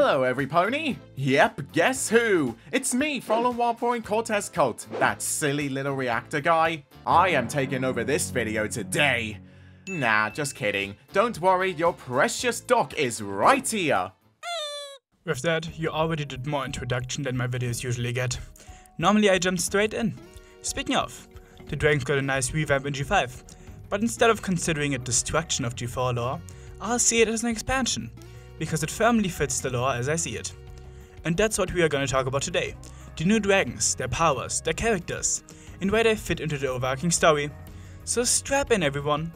Hello everypony! Yep, guess who? It's me, Fallen Warpoint Cortez Cult, that silly little reactor guy. I am taking over this video today. Nah, just kidding. Don't worry, your precious doc is right here. With that, you already did more introduction than my videos usually get. Normally I jump straight in. Speaking of, the dragons got a nice revamp in G5, but instead of considering it destruction of G4 lore, I'll see it as an expansion, because it firmly fits the lore as I see it. And that's what we are going to talk about today. The new dragons, their powers, their characters, and where they fit into the overarching story. So strap in everyone,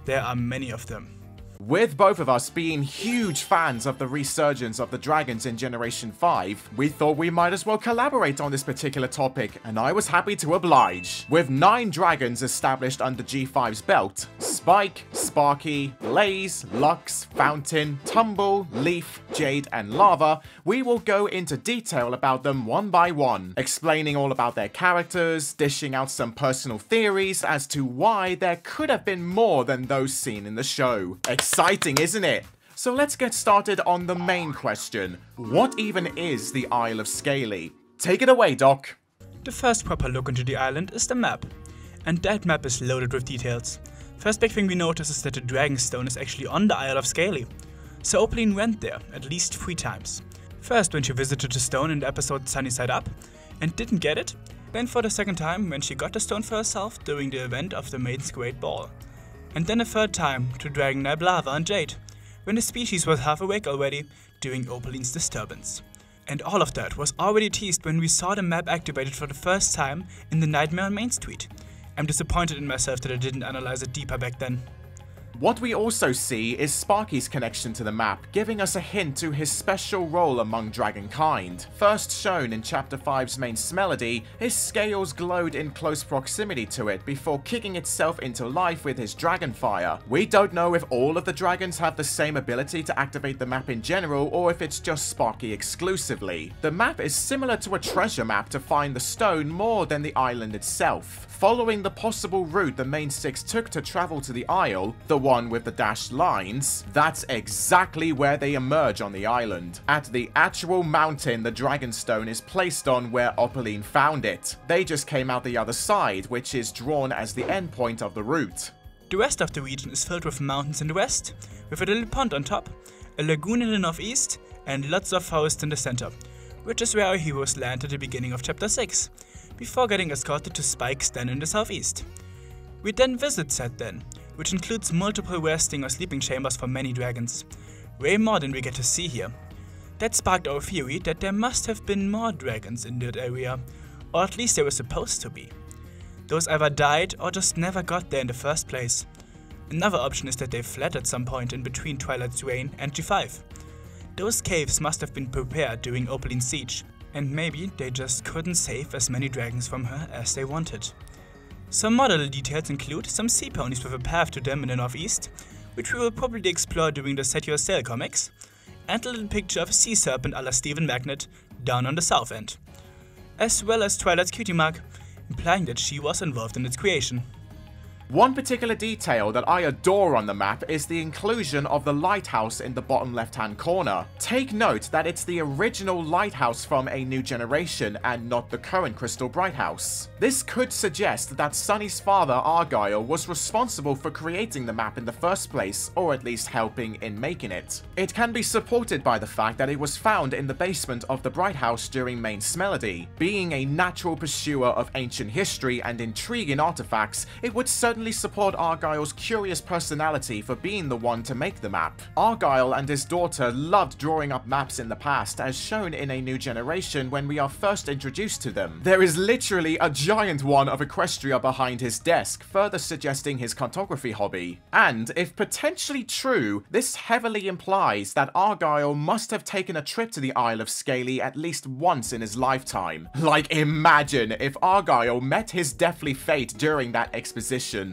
there are many of them. With both of us being huge fans of the resurgence of the dragons in Generation 5, we thought we might as well collaborate on this particular topic, and I was happy to oblige. With 9 dragons established under G5's belt, Spike, Sparky, Blaze, Lux, Fountain, Tumble, Leaf, Jade, and Lava, we will go into detail about them one by one, explaining all about their characters, dishing out some personal theories as to why there could have been more than those seen in the show. Exciting, isn't it? So let's get started on the main question. What even is the Isle of Scaly? Take it away, Doc. The first proper look into the island is the map. And that map is loaded with details. First big thing we notice is that the Dragonstone is actually on the Isle of Scaly. So Opaline went there at least 3 times. First when she visited the stone in the episode Sunny Side Up and didn't get it. Then for the second time when she got the stone for herself during the event of the Maiden's Great Ball. And then a third time to Dragon Knight Lava and Jade, when the species was half awake already during Opaline's disturbance. And all of that was already teased when we saw the map activated for the first time in the Nightmare on Main Street. I'm disappointed in myself that I didn't analyze it deeper back then. What we also see is Sparky's connection to the map, giving us a hint to his special role among dragonkind. First shown in Chapter 5's main Smelody, his scales glowed in close proximity to it before kicking itself into life with his dragonfire. We don't know if all of the dragons have the same ability to activate the map in general, or if it's just Sparky exclusively. The map is similar to a treasure map to find the stone more than the island itself. Following the possible route the main 6 took to travel to the Isle, the one with the dashed lines, that's exactly where they emerge on the island. At the actual mountain the Dragonstone is placed on where Opaline found it. They just came out the other side, which is drawn as the endpoint of the route. The rest of the region is filled with mountains in the west, with a little pond on top, a lagoon in the northeast, and lots of forest in the center, which is where our heroes land at the beginning of Chapter 6. Before getting escorted to Spike's den in the southeast. We then visit said den, which includes multiple resting or sleeping chambers for many dragons. Way more than we get to see here. That sparked our theory that there must have been more dragons in that area, or at least they were supposed to be. Those either died or just never got there in the first place. Another option is that they fled at some point in between Twilight's reign and G5. Those caves must have been prepared during Opaline's siege. And maybe they just couldn't save as many dragons from her as they wanted. Some more little details include some sea ponies with a path to them in the northeast, which we will probably explore during the Set Your Sail comics, and a little picture of a sea serpent a la Stephen Magnet down on the south end, as well as Twilight's cutie mark, implying that she was involved in its creation. One particular detail that I adore on the map is the inclusion of the lighthouse in the bottom left-hand corner. Take note that it's the original lighthouse from A New Generation and not the current Crystal Bright House. This could suggest that Sunny's father, Argyle, was responsible for creating the map in the first place, or at least helping in making it. It can be supported by the fact that it was found in the basement of the Bright House during main Smelody. Being a natural pursuer of ancient history and intriguing artifacts, it would certainly support Argyle's curious personality for being the one to make the map. Argyle and his daughter loved drawing up maps in the past, as shown in A New Generation when we are first introduced to them. There is literally a giant one of Equestria behind his desk, further suggesting his cartography hobby. And, if potentially true, this heavily implies that Argyle must have taken a trip to the Isle of Scaly at least once in his lifetime. Like, imagine if Argyle met his deathly fate during that exposition.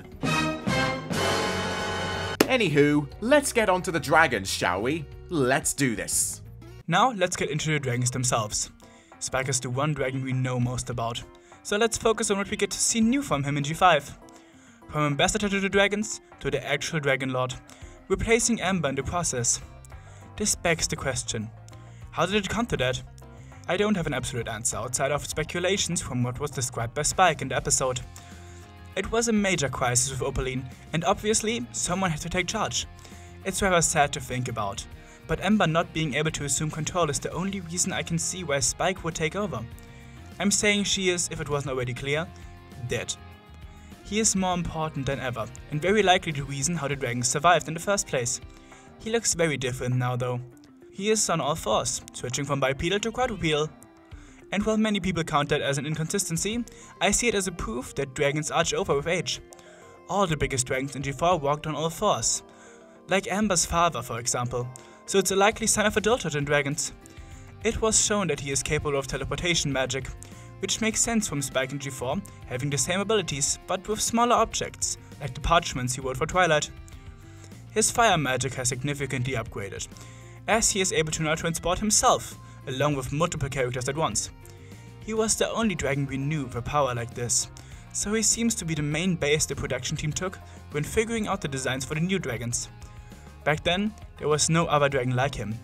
Anywho, let's get on to the dragons, shall we? Let's do this. Now let's get into the dragons themselves. Spike is the one dragon we know most about, so let's focus on what we get to see new from him in G5. From ambassador to the dragons, to the actual Dragon Lord, replacing Amber in the process. This begs the question, How did it come to that? I don't have an absolute answer outside of speculations from what was described by Spike in the episode. It was a major crisis with Opaline, and obviously someone had to take charge. It's rather sad to think about, but Ember not being able to assume control is the only reason I can see why Spike would take over. I'm saying she is, if it wasn't already clear, dead. He is more important than ever, and very likely the reason how the dragons survived in the first place. He looks very different now though. He is on all fours, switching from bipedal to quadrupedal. And while many people count that as an inconsistency, I see it as a proof that dragons arch over with age. All the biggest dragons in G4 walked on all fours. Like Amber's father, for example, so it's a likely sign of adulthood in dragons. It was shown that he is capable of teleportation magic, which makes sense from Spike in G4 having the same abilities, but with smaller objects, like the parchments he wrote for Twilight. His fire magic has significantly upgraded, as he is able to now transport himself, along with multiple characters at once. He was the only dragon we knew with a power like this, so he seems to be the main base the production team took when figuring out the designs for the new dragons. Back then, there was no other dragon like him,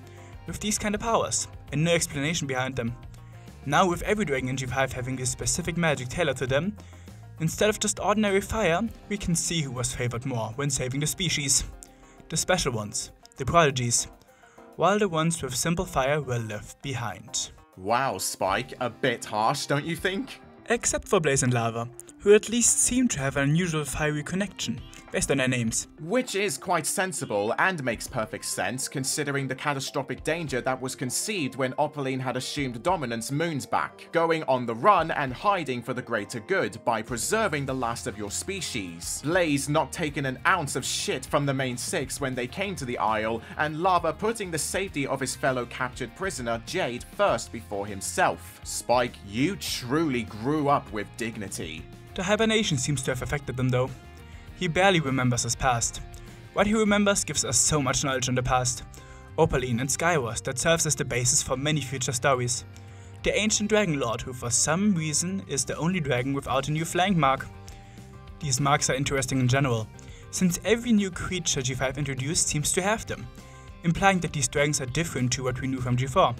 with these kind of powers, and no explanation behind them. Now with every dragon in G5 having this specific magic tailored to them, instead of just ordinary fire, we can see who was favored more when saving the species. The special ones, the prodigies, while the ones with simple fire were left behind. Wow, Spike, a bit harsh, don't you think? Except for Blaze and Lava, who at least seem to have an unusual fiery connection, based on their names. Which is quite sensible and makes perfect sense considering the catastrophic danger that was conceived when Opaline had assumed dominance moons back, going on the run and hiding for the greater good by preserving the last of your species. Blaze not taking an ounce of shit from the main six when they came to the Isle, and Lava putting the safety of his fellow captured prisoner Jade first before himself. Spike, you truly grew up with dignity. The hibernation seems to have affected them though. He barely remembers his past. What he remembers gives us so much knowledge on the past. Opaline and Skywars that serves as the basis for many future stories. The ancient dragon lord who for some reason is the only dragon without a new flank mark. These marks are interesting in general, since every new creature G5 introduced seems to have them, implying that these dragons are different to what we knew from G4,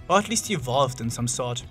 or at least evolved in some sort.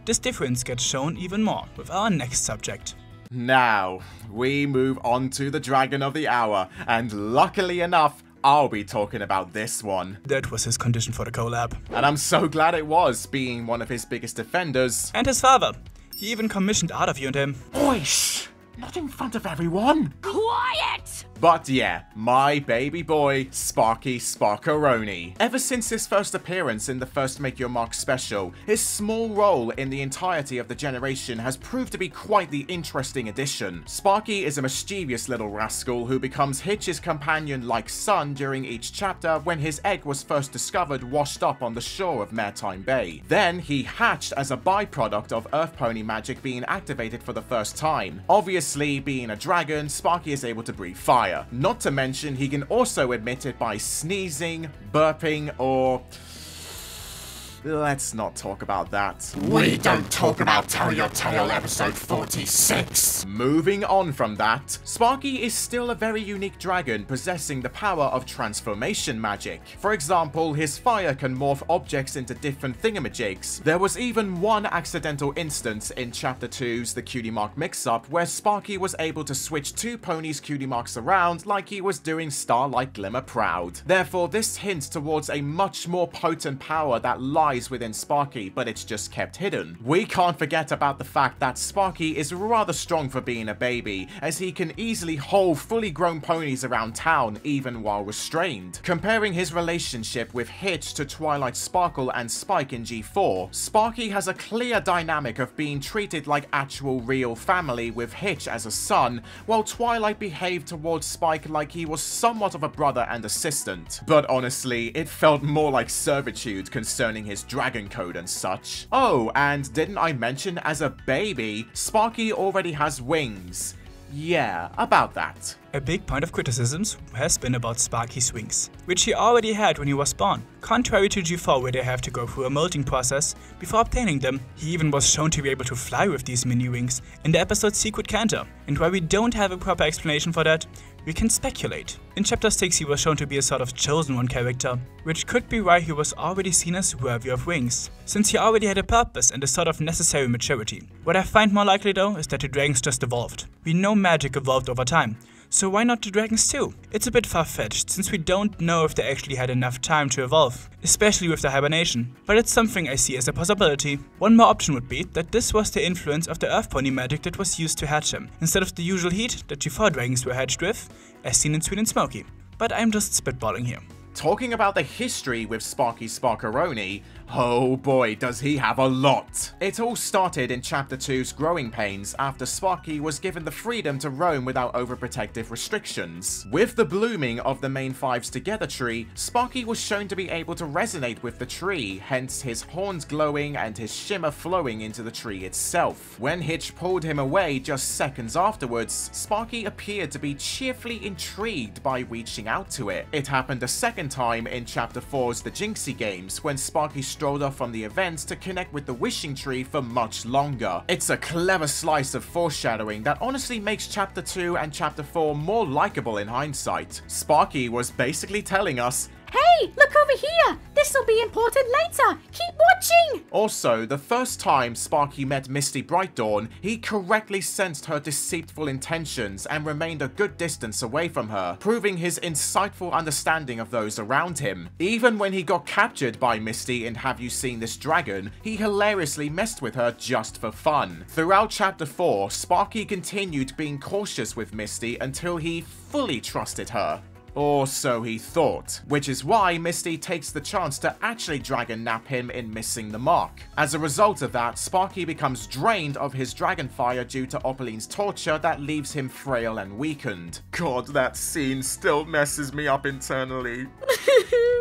This difference gets shown even more with our next subject. Now, we move on to the Dragon of the Hour, and luckily enough, I'll be talking about this one. That was his condition for the collab. And I'm so glad it was, being one of his biggest defenders. And his father. He even commissioned art of you and him. Oi, shh! Not in front of everyone! Quiet! But yeah, my baby boy, Sparky Sparkaroni. Ever since his first appearance in the first Make Your Mark special, his small role in the entirety of the generation has proved to be quite the interesting addition. Sparky is a mischievous little rascal who becomes Hitch's companion like son during each chapter when his egg was first discovered washed up on the shore of Maritime Bay. Then he hatched as a byproduct of Earth Pony magic being activated for the first time. Obviously, being a dragon, Sparky is able to breathe fire. Not to mention, he can also emit it by sneezing, burping, or... let's not talk about that. We don't talk about Tell Your Tale episode 46. Moving on from that, Sparky is still a very unique dragon possessing the power of transformation magic. For example, his fire can morph objects into different thingamajigs. There was even one accidental instance in Chapter 2's The Cutie Mark Mix-Up where Sparky was able to switch two ponies' cutie marks around like he was doing Starlight Glimmer proud. Therefore, this hints towards a much more potent power that lies within Sparky, but it's just kept hidden. We can't forget about the fact that Sparky is rather strong for being a baby, as he can easily hold fully grown ponies around town even while restrained. Comparing his relationship with Hitch to Twilight Sparkle and Spike in G4, Sparky has a clear dynamic of being treated like actual real family with Hitch as a son, while Twilight behaved towards Spike like he was somewhat of a brother and assistant. But honestly, it felt more like servitude concerning his dragon code and such. Oh, and didn't I mention as a baby, Sparky already has wings? Yeah, about that. A big point of criticisms has been about Sparky's wings, which he already had when he was born. Contrary to G4 where they have to go through a molting process before obtaining them, he even was shown to be able to fly with these mini wings in the episode Secret Canter. And while we don't have a proper explanation for that, We can speculate. In Chapter 6 he was shown to be a sort of chosen one character, which could be why he was already seen as worthy of wings, since he already had a purpose and a sort of necessary maturity. What I find more likely though is that the dragons just evolved. We know magic evolved over time, so why not the dragons too? It's a bit far-fetched, since we don't know if they actually had enough time to evolve, especially with the hibernation, but it's something I see as a possibility. One more option would be that this was the influence of the earth pony magic that was used to hatch him, instead of the usual heat that G4 dragons were hatched with, as seen in Sweet and Smoky. But I'm just spitballing here. Talking about the history with Sparky Sparkaroni, oh boy does he have a lot. It all started in Chapter 2's Growing Pains after Sparky was given the freedom to roam without overprotective restrictions. With the blooming of the main 5's Together tree, Sparky was shown to be able to resonate with the tree, hence his horns glowing and his shimmer flowing into the tree itself. When Hitch pulled him away just seconds afterwards, Sparky appeared to be cheerfully intrigued by reaching out to it. It happened a second time in Chapter 4's The Jinxie Games, when Sparky strolled off from the event to connect with the wishing tree for much longer. It's a clever slice of foreshadowing that honestly makes Chapter 2 and Chapter 4 more likable in hindsight. Sparky was basically telling us, "Hey, look over here! This'll be important later! Keep watching!" Also, the first time Sparky met Misty Brightdawn, he correctly sensed her deceitful intentions and remained a good distance away from her, proving his insightful understanding of those around him. Even when he got captured by Misty in Have You Seen This Dragon, he hilariously messed with her just for fun. Throughout Chapter 4, Sparky continued being cautious with Misty until he fully trusted her. Or so he thought, which is why Misty takes the chance to actually dragon nap him in missing the mark. As a result of that, Sparky becomes drained of his dragon fire due to Opaline's torture that leaves him frail and weakened. God, that scene still messes me up internally.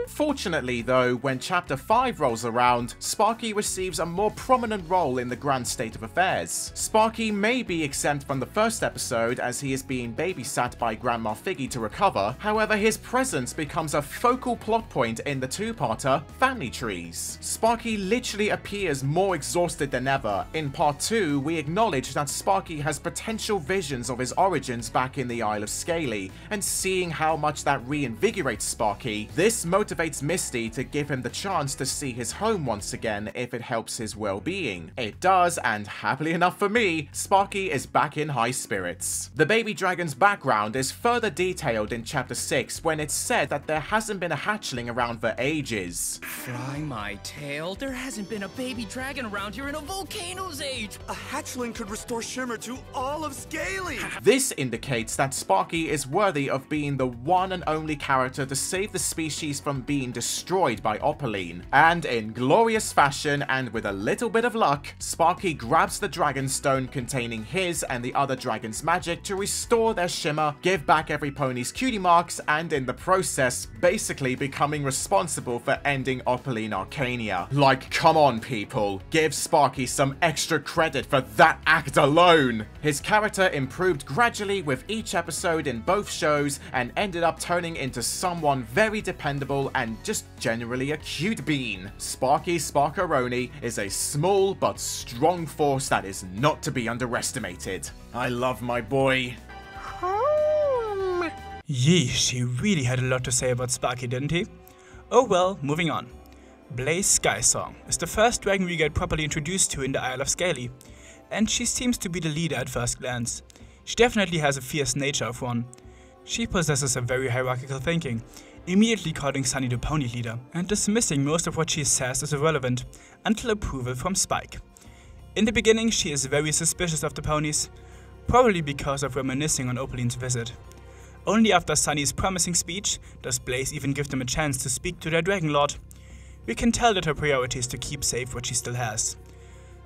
Fortunately though, when Chapter 5 rolls around, Sparky receives a more prominent role in the grand state of affairs. Sparky may be exempt from the first episode as he is being babysat by Grandma Figgy to recover, however his presence becomes a focal plot point in the two-parter Family Trees. Sparky literally appears more exhausted than ever. In Part 2, we acknowledge that Sparky has potential visions of his origins back in the Isle of Scaly, and seeing how much that reinvigorates Sparky, this motivates Misty to give him the chance to see his home once again if it helps his well-being. It does, and happily enough for me, Sparky is back in high spirits. The baby dragon's background is further detailed in Chapter 6 when it's said that there hasn't been a hatchling around for ages. Fly my tail, there hasn't been a baby dragon around here in a volcano's age! A hatchling could restore shimmer to all of Scaly! This indicates that Sparky is worthy of being the one and only character to save the species from being destroyed by Opaline. And in glorious fashion and with a little bit of luck, Sparky grabs the dragon stone containing his and the other dragon's magic to restore their shimmer, give back every pony's cutie marks, and in the process, basically becoming responsible for ending Opaline Arcania. Like, come on people, give Sparky some extra credit for that act alone! His character improved gradually with each episode in both shows and ended up turning into someone very dependable and just generally a cute bean. Sparky Sparkaroni is a small but strong force that is not to be underestimated. I love my boy. Yeesh, he really had a lot to say about Sparky, didn't he? Oh well, moving on. Blaze Skysong is the first dragon we get properly introduced to in the Isle of Scaly, and she seems to be the leader at first glance. She definitely has a fierce nature of one. She possesses a very hierarchical thinking, immediately calling Sunny the pony leader, and dismissing most of what she says as irrelevant, until approval from Spike. In the beginning she is very suspicious of the ponies, probably because of reminiscing on Opaline's visit. Only after Sunny's promising speech does Blaze even give them a chance to speak to their Dragon Lord. We can tell that her priority is to keep safe what she still has.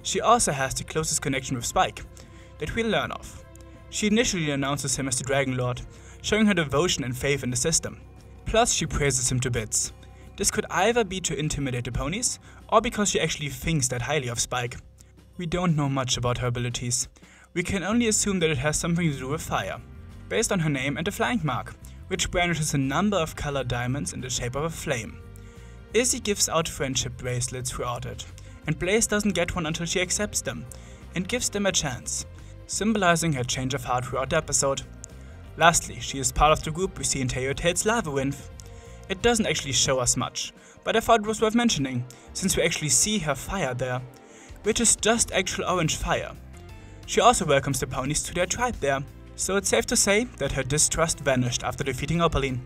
She also has the closest connection with Spike, that we'll learn of. She initially announces him as the Dragon Lord, showing her devotion and faith in the system. Plus she praises him to bits. This could either be to intimidate the ponies, or because she actually thinks that highly of Spike. We don't know much about her abilities. We can only assume that it has something to do with fire, based on her name and the flying mark, which brandishes a number of colored diamonds in the shape of a flame. Izzy gives out friendship bracelets throughout it, and Blaze doesn't get one until she accepts them, and gives them a chance, symbolizing her change of heart throughout the episode. Lastly, she is part of the group we see in Tail's lava nymph. It doesn't actually show us much, but I thought it was worth mentioning, since we actually see her fire there, which is just actual orange fire. She also welcomes the ponies to their tribe there, so it's safe to say that her distrust vanished after defeating Opaline.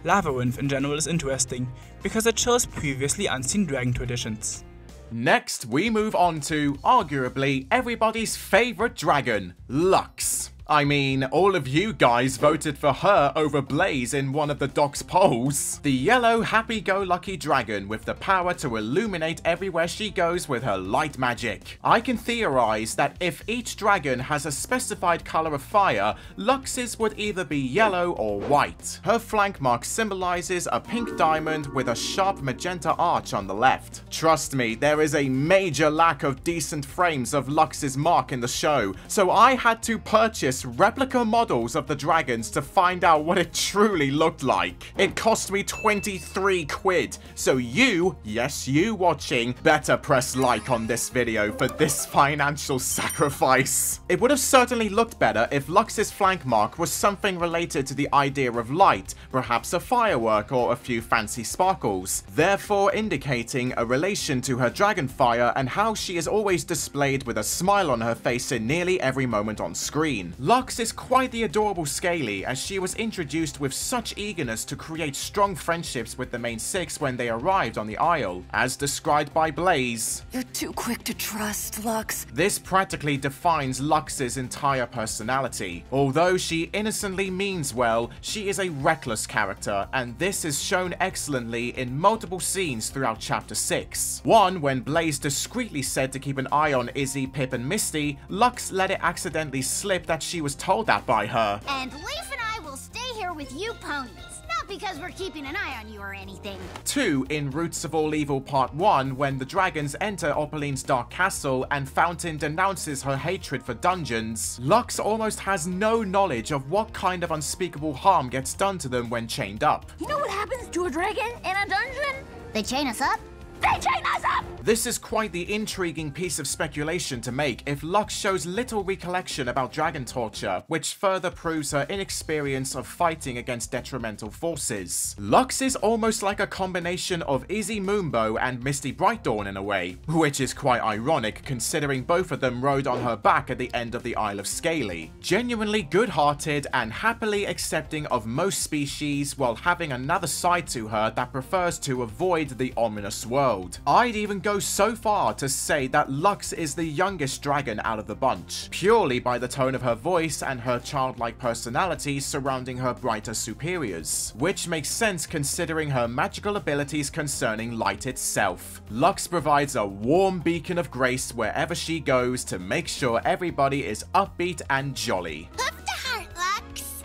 Lava nymph in general is interesting, because it shows previously unseen dragon traditions. Next, we move on to, arguably, everybody's favorite dragon, Lux. I mean, all of you guys voted for her over Blaze in one of the doc's polls. The yellow happy-go-lucky dragon with the power to illuminate everywhere she goes with her light magic. I can theorize that if each dragon has a specified color of fire, Lux's would either be yellow or white. Her flank mark symbolizes a pink diamond with a sharp magenta arch on the left. Trust me, there is a major lack of decent frames of Lux's mark in the show, so I had to purchase replica models of the dragons to find out what it truly looked like. It cost me 23 quid, so you, yes you watching, better press like on this video for this financial sacrifice. It would have certainly looked better if Lux's flank mark was something related to the idea of light, perhaps a firework or a few fancy sparkles, therefore indicating a relation to her dragon fire and how she is always displayed with a smile on her face in nearly every moment on screen. Lux is quite the adorable Scaly, as she was introduced with such eagerness to create strong friendships with the main six when they arrived on the Isle, as described by Blaze. You're too quick to trust, Lux. This practically defines Lux's entire personality. Although she innocently means well, she is a reckless character, and this is shown excellently in multiple scenes throughout Chapter 6. One, when Blaze discreetly said to keep an eye on Izzy, Pip, and Misty, Lux let it accidentally slip that she was told that by her. And Leaf and I will stay here with you ponies. Not because we're keeping an eye on you or anything. 2. In Roots of All Evil Part 1, when the dragons enter Opaline's dark castle and Fountain denounces her hatred for dungeons, Lux almost has no knowledge of what kind of unspeakable harm gets done to them when chained up. You know what happens to a dragon in a dungeon? They chain us up? They chain us up! This is quite the intriguing piece of speculation to make if Lux shows little recollection about dragon torture, which further proves her inexperience of fighting against detrimental forces. Lux is almost like a combination of Izzy Moonbow and Misty Brightdawn in a way, which is quite ironic considering both of them rode on her back at the end of the Isle of Scaly. Genuinely good-hearted and happily accepting of most species while having another side to her that prefers to avoid the ominous world. I'd even go so far to say that Lux is the youngest dragon out of the bunch, purely by the tone of her voice and her childlike personality surrounding her brighter superiors, which makes sense considering her magical abilities concerning light itself. Lux provides a warm beacon of grace wherever she goes to make sure everybody is upbeat and jolly. Up the heart, Lux!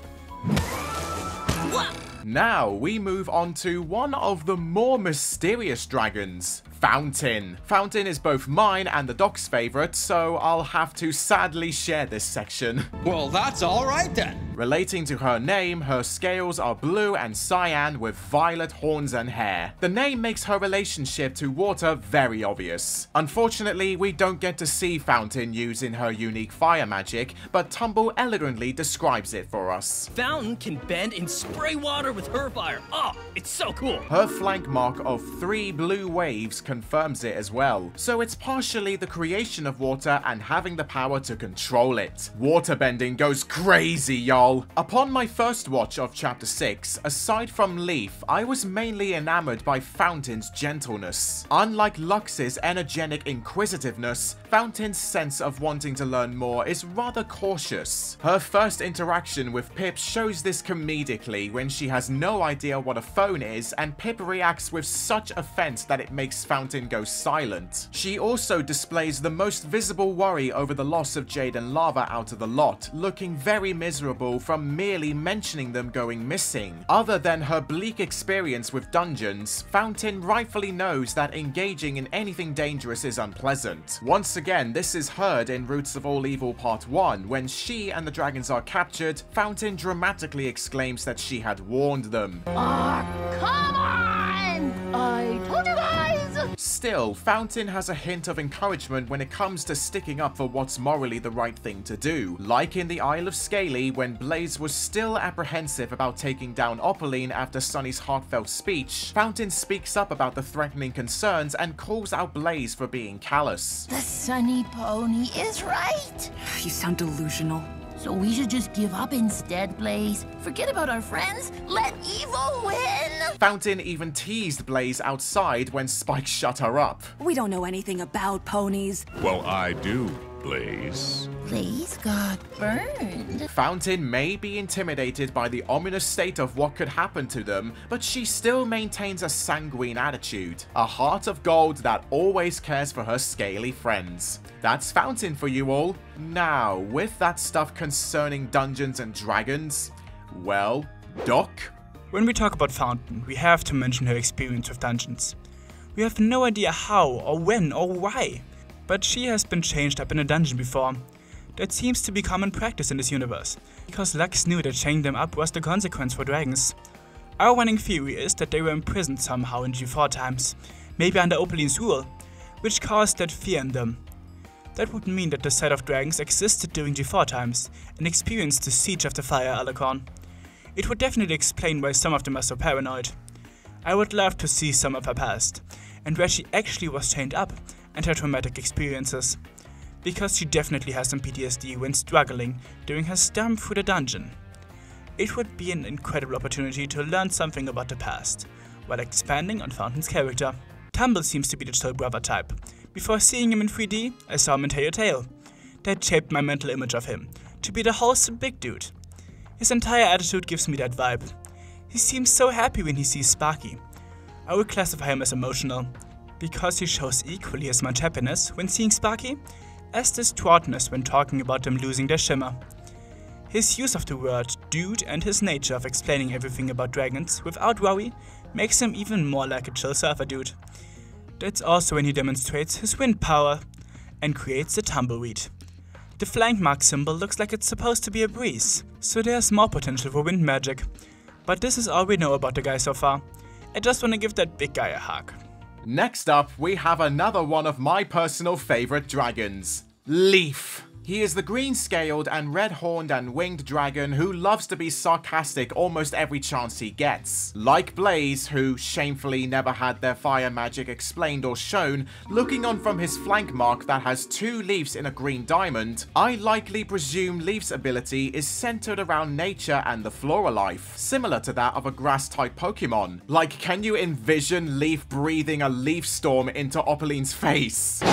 Whoa! Now we move on to one of the more mysterious dragons, Fountain. Fountain is both mine and the doc's favorite, so I'll have to sadly share this section. Well, that's alright then. Relating to her name, her scales are blue and cyan with violet horns and hair. The name makes her relationship to water very obvious. Unfortunately, we don't get to see Fountain using her unique fire magic, but Tumble elegantly describes it for us. Fountain can bend and spray water with her fire. Oh, it's so cool. Her flank mark of 3 blue waves confirms it as well, so it's partially the creation of water and having the power to control it. Waterbending goes crazy, y'all. Upon my first watch of Chapter 6, aside from Leaf, I was mainly enamored by Fountain's gentleness. Unlike Lux's energetic inquisitiveness, Fountain's sense of wanting to learn more is rather cautious. Her first interaction with Pip shows this comedically when she has no idea what a phone is and Pip reacts with such offense that it makes Fountain go silent. She also displays the most visible worry over the loss of Jade and Lava out of the lot, looking very miserable from merely mentioning them going missing. Other than her bleak experience with dungeons, Fountain rightfully knows that engaging in anything dangerous is unpleasant. Once again, this is heard in Roots of All Evil Part 1, when she and the dragons are captured, Fountain dramatically exclaims that she had warned them. Come on! I told you guys! Still, Fountain has a hint of encouragement when it comes to sticking up for what's morally the right thing to do. Like in the Isle of Scaly, when Blaze was still apprehensive about taking down Opaline after Sunny's heartfelt speech, Fountain speaks up about the threatening concerns and calls out Blaze for being callous. The Sunny Pony is right. You sound delusional. So we should just give up instead, Blaze. Forget about our friends. Let evil win. Fountain even teased Blaze outside when Spike shut her up. We don't know anything about ponies. Well, I do, Blaze. Blaze got burned. Fountain may be intimidated by the ominous state of what could happen to them, but she still maintains a sanguine attitude. A heart of gold that always cares for her scaly friends. That's Fountain for you all. Now, with that stuff concerning Dungeons and Dragons, well, Doc? When we talk about Fountain, we have to mention her experience with dungeons. We have no idea how, or when, or why, but she has been changed up in a dungeon before. That seems to be common practice in this universe, because Lux knew that changing them up was the consequence for dragons. Our running theory is that they were imprisoned somehow in G4 times, maybe under Opaline's rule, which caused that fear in them. That would mean that the set of dragons existed during G4 times and experienced the siege of the Fire Alicorn. It would definitely explain why some of them are so paranoid. I would love to see some of her past, and where she actually was chained up and her traumatic experiences, because she definitely has some PTSD when struggling during her stomp through the dungeon. It would be an incredible opportunity to learn something about the past, while expanding on Fountain's character. Tumble seems to be the chill brother type. Before seeing him in 3D, I saw him in Telltale. That shaped my mental image of him, to be the wholesome big dude. His entire attitude gives me that vibe. He seems so happy when he sees Sparky. I would classify him as emotional, because he shows equally as much happiness when seeing Sparky as distraughtness when talking about them losing their shimmer. His use of the word dude and his nature of explaining everything about dragons without worry makes him even more like a chill surfer dude. That's also when he demonstrates his wind power and creates the tumbleweed. The flank mark symbol looks like it's supposed to be a breeze, so there's more potential for wind magic. But this is all we know about the guy so far. I just want to give that big guy a hug. Next up, we have another one of my personal favorite dragons, Leaf. He is the green-scaled and red-horned and winged dragon who loves to be sarcastic almost every chance he gets. Like Blaze, who shamefully never had their fire magic explained or shown, looking on from his flank mark that has 2 leaves in a green diamond, I likely presume Leaf's ability is centered around nature and the flora life, similar to that of a grass-type Pokemon. Like, can you envision Leaf breathing a leaf storm into Opaline's face?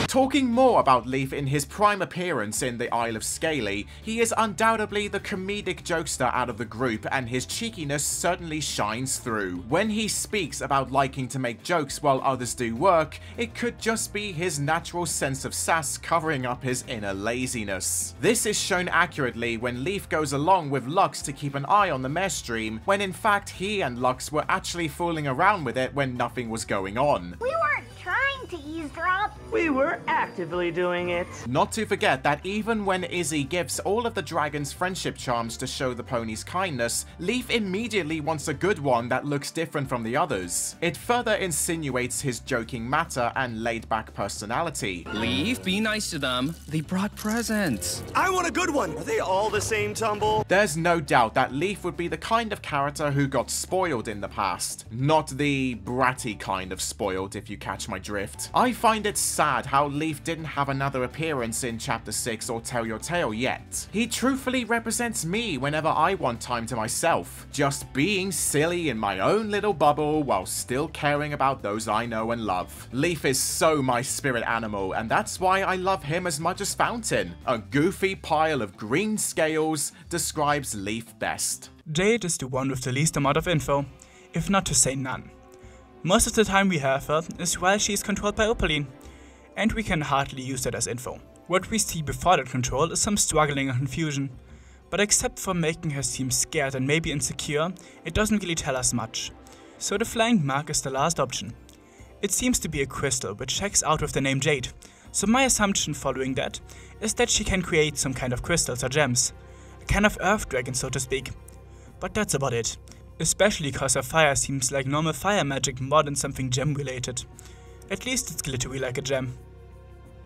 Talking more about Leaf in his prime appearance in the Isle of Scaly, he is undoubtedly the comedic jokester out of the group, and his cheekiness certainly shines through. When he speaks about liking to make jokes while others do work, it could just be his natural sense of sass covering up his inner laziness. This is shown accurately when Leaf goes along with Lux to keep an eye on the mare stream, when in fact he and Lux were actually fooling around with it when nothing was going on. We weren't trying to eavesdrop. We were actively doing it. Not to forget that even when Izzy gives all of the dragon's friendship charms to show the pony's kindness, Leaf immediately wants a good one that looks different from the others. It further insinuates his joking matter and laid-back personality. Leaf, be nice to them. They brought presents. I want a good one. Are they all the same, Tumble? There's no doubt that Leaf would be the kind of character who got spoiled in the past. Not the bratty kind of spoiled, if you catch my drift. I find it sad how Leaf didn't have another appearance in Chapter 6 or Tell Your Tale yet. He truthfully represents me whenever I want time to myself, just being silly in my own little bubble while still caring about those I know and love. Leaf is so my spirit animal, and that's why I love him as much as Fountain. A goofy pile of green scales describes Leaf best. Jade is the one with the least amount of info, if not to say none. Most of the time we have her is while she is controlled by Opaline, and we can hardly use that as info. What we see before that control is some struggling and confusion, but except for making her seem scared and maybe insecure, it doesn't really tell us much. So the flank mark is the last option. It seems to be a crystal which checks out with the name Jade, so my assumption following that is that she can create some kind of crystals or gems. A kind of earth dragon, so to speak. But that's about it. especially cause her fire seems like normal fire magic more than something gem related. At least it's glittery like a gem.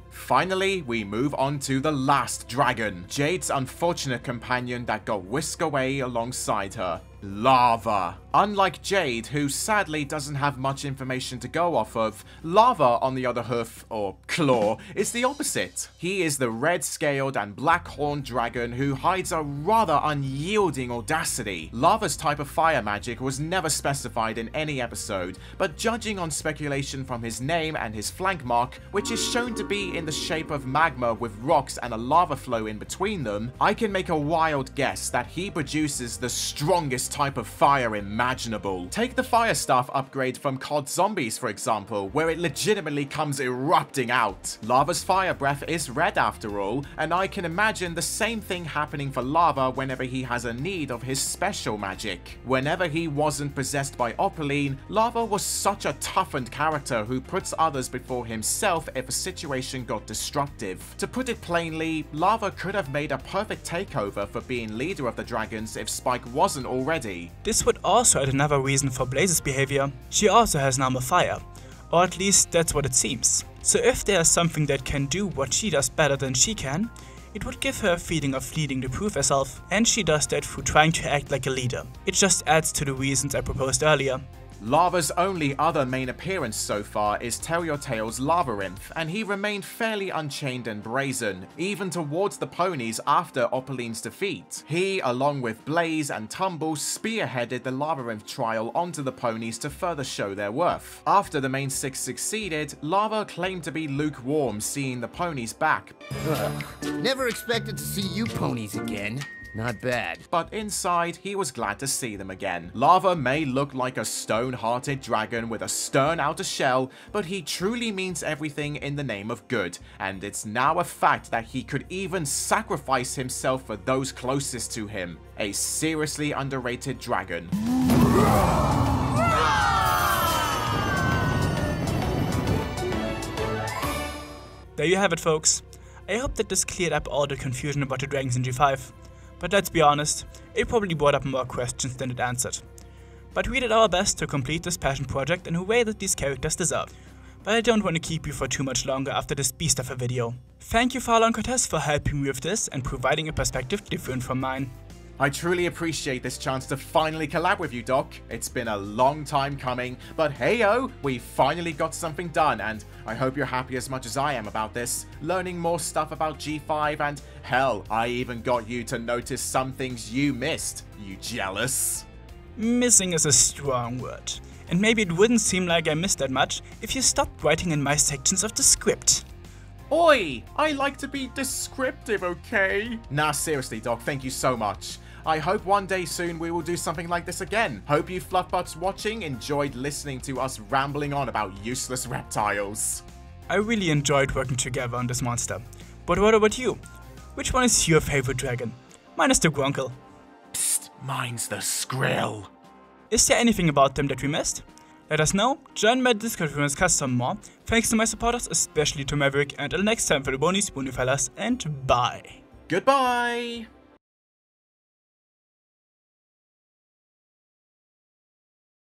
Finally, we move on to the last dragon, Jade's unfortunate companion that got whisked away alongside her. Lava. Unlike Jade, who sadly doesn't have much information to go off of, Lava, on the other hoof, or claw, is the opposite. He is the red-scaled and black-horned dragon who hides a rather unyielding audacity. Lava's type of fire magic was never specified in any episode, but judging on speculation from his name and his flank mark, which is shown to be in the shape of magma with rocks and a lava flow in between them, I can make a wild guess that he produces the strongest type of fire imaginable. Take the fire staff upgrade from COD Zombies, for example, where it legitimately comes erupting out. Lava's fire breath is red after all, and I can imagine the same thing happening for Lava whenever he has a need of his special magic. Whenever he wasn't possessed by Opaline, Lava was such a toughened character who puts others before himself if a situation got destructive. To put it plainly, Lava could have made a perfect takeover for being leader of the dragons if Spike wasn't already. This would also add another reason for Blaze's behavior. She also has normal fire, or at least that's what it seems. So if there's something that can do what she does better than she can, it would give her a feeling of needing to prove herself, and she does that through trying to act like a leader. It just adds to the reasons I proposed earlier. Lava's only other main appearance so far is Tell Your Tale's Labyrinth, and he remained fairly unchained and brazen, even towards the ponies after Opaline's defeat. He, along with Blaze and Tumble, spearheaded the Labyrinth trial onto the ponies to further show their worth. After the main six succeeded, Lava claimed to be lukewarm seeing the ponies back. Ugh, never expected to see you ponies again. Not bad. But inside, he was glad to see them again. Lava may look like a stone-hearted dragon with a stern outer shell, but he truly means everything in the name of good, and it's now a fact that he could even sacrifice himself for those closest to him. A seriously underrated dragon. There you have it, folks. I hope that this cleared up all the confusion about the dragons in G5. But let's be honest, it probably brought up more questions than it answered. But we did our best to complete this passion project in a way that these characters deserve. But I don't want to keep you for too much longer after this beast of a video. Thank you Farla Cortez for helping me with this and providing a perspective different from mine. I truly appreciate this chance to finally collab with you, Doc. It's been a long time coming, but hey-oh, we finally got something done, and I hope you're happy as much as I am about this, learning more stuff about G5, and hell, I even got you to notice some things you missed. You jealous? Missing is a strong word, and maybe it wouldn't seem like I missed that much if you stopped writing in my sections of the script. Oi! I like to be descriptive, okay? Nah, seriously, Doc, thank you so much. I hope one day soon we will do something like this again. Hope you fluffbutts watching enjoyed listening to us rambling on about useless reptiles. I really enjoyed working together on this monster. But what about you? Which one is your favorite dragon? Mine is the Grunkle. Psst, mine's the Skrill. Is there anything about them that we missed? Let us know, join my Discord if you want to discuss some more. Thanks to my supporters, especially to Maverick, and until next time for the Bonies, Bonifellas, and bye. Goodbye!